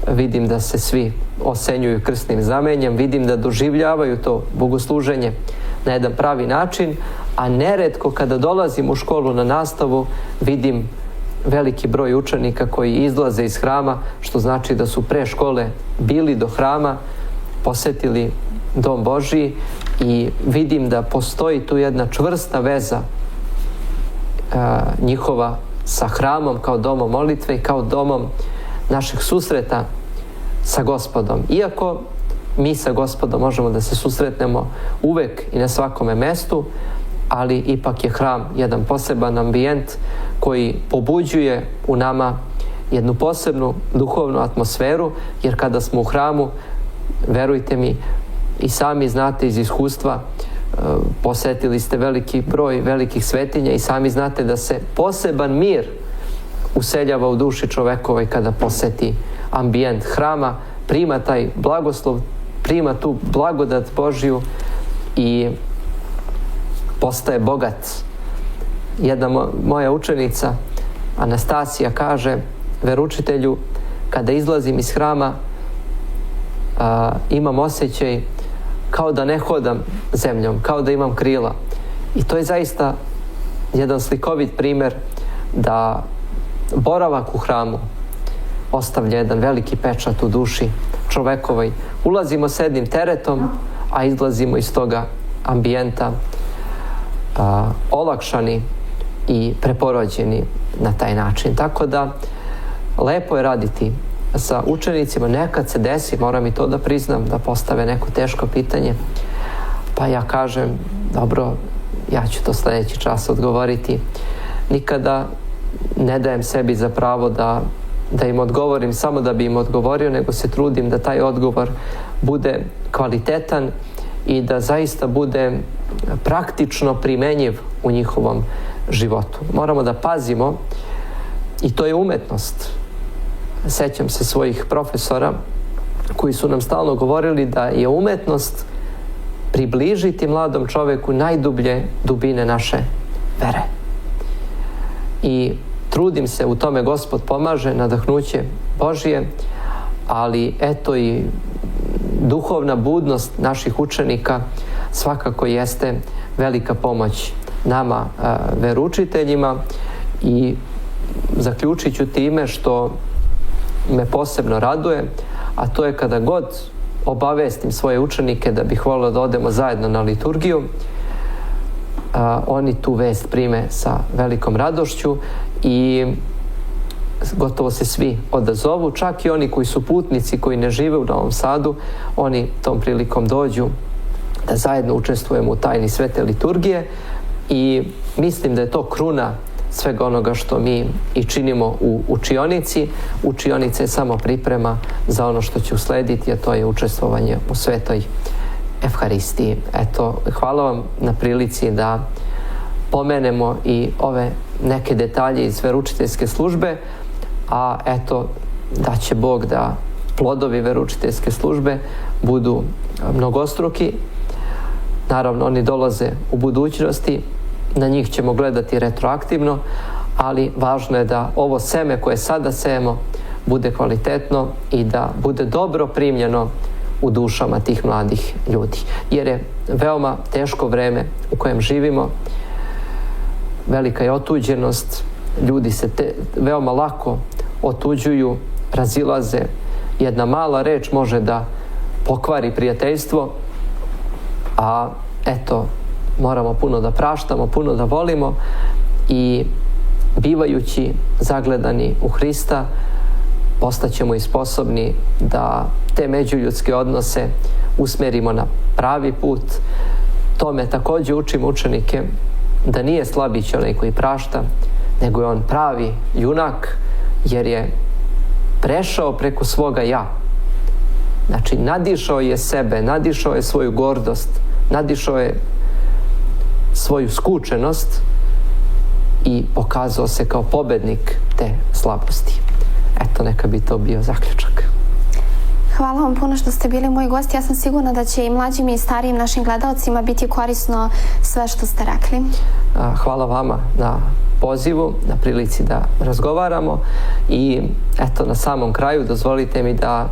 vidim da se svi osenjuju krsnim znamenjem, vidim da doživljavaju to bogosluženje na jedan pravi način, a neretko kada dolazim u školu na nastavu vidim veliki broj učenika koji izlaze iz hrama, što znači da su pre škole bili do hrama, posetili Dom Božji, i vidim da postoji tu jedna čvrsta veza njihova sa hramom kao domom molitve i kao domom našeg susreta sa Gospodom. Iako mi sa Gospodom možemo da se susretnemo uvek i na svakome mestu, ali ipak je hram jedan poseban ambijent koji pobuđuje u nama jednu posebnu duhovnu atmosferu, jer kada smo u hramu, verujte mi, i sami znate iz iskustva, posetili ste veliki broj velikih svetinja i sami znate da se poseban mir useljava u duši čovekovoj kada poseti ambijent hrama, prima taj blagoslov, prima tu blagodat Božju i postaje bogat. Jedna moja učenica, Anastasija, kaže: veroučitelju, kada izlazim iz hrama, imam osjećaj kao da ne hodam zemljom, kao da imam krila. I to je zaista jedan slikovit primjer da boravak u hramu ostavlja jedan veliki pečat u duši čovekovoj. Ulazimo s jednim teretom, a izlazimo iz toga ambijenta olakšani i preporođeni na taj način. Tako da lepo je raditi sa učenicima. Nekad se desi, moram i to da priznam, da postave neko teško pitanje, pa ja kažem: dobro, ja ću to sljedeći čas odgovoriti. Nikada ne dajem sebi za pravo da im odgovorim samo da bi im odgovorio, nego se trudim da taj odgovor bude kvalitetan i da zaista bude praktično primenjiv u njihovom životu. Moramo da pazimo, i to je umetnost. Sećam se svojih profesora koji su nam stalno govorili da je umetnost približiti mladom čoveku najdublje dubine naše vere. I trudim se, u tome Gospod pomaže, nadahnuće Božje, ali eto i duhovna budnost naših učenika svakako jeste velika pomoć nama veroučiteljima. I zaključit ću time što me posebno raduje, a to je kada god obavestim svoje učenike da bih volio da odemo zajedno na liturgiju, oni tu vest prime sa velikom radošću i gotovo se svi odazovu, čak i oni koji su putnici, koji ne žive u Novom Sadu, oni tom prilikom dođu da zajedno učestvujemo u tajni svete liturgije i mislim da je to kruna svega onoga što mi i činimo u učionici. Učionica je samo priprema za ono što će uslediti, a to je učestvovanje u svetoj Evharistiji. Eto, hvala vam na prilici da pomenemo i ove neke detalje iz veroučiteljske službe, a eto, da će Bog da plodovi veroučiteljske službe budu mnogostruki. Naravno, oni dolaze u budućnosti, na njih ćemo gledati retroaktivno, ali važno je da ovo seme koje sada sejemo bude kvalitetno i da bude dobro primljeno u dušama tih mladih ljudi. Jer je veoma teško vreme u kojem živimo, velika je otuđenost, ljudi se veoma lako otuđuju, razilaze. Jedna mala reč može da pokvari prijateljstvo, a eto, moramo puno da praštamo, puno da volimo i bivajući zagledani u Hrista postaćemo i sposobni da te međuljudske odnose usmerimo na pravi put. Tome također učim učenike da nije slabić onaj koji prašta, nego je on pravi junak, jer je prešao preko svoga ja. Znači, nadišao je sebe, nadišao je svoju gordost, nadišao je svoju skučenost i pokazao se kao pobednik te slabosti. Eto, neka bi to bio zaključak. Hvala vam puno što ste bili moj gost. Ja sam sigurna da će i mlađim i starijim našim gledalcima biti korisno sve što ste rekli. Hvala vama na pozivu, na prilici da razgovaramo i eto, na samom kraju dozvolite mi da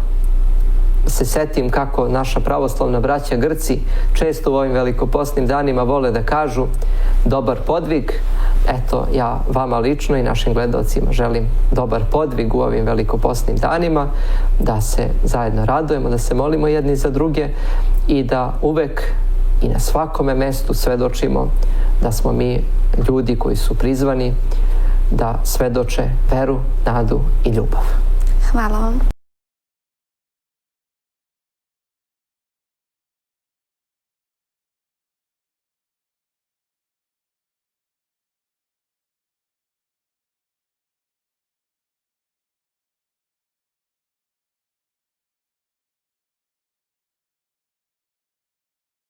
se setim kako naša pravoslavna braća Grci često u ovim velikoposnim danima vole da kažu dobar podvig. Eto, ja vama lično i našim gledalcima želim dobar podvig u ovim velikoposnim danima, da se zajedno radujemo, da se molimo jedni za druge i da uvek i na svakome mestu svedočimo da smo mi ljudi koji su prizvani da svedoče veru, nadu i ljubav. Hvala vam.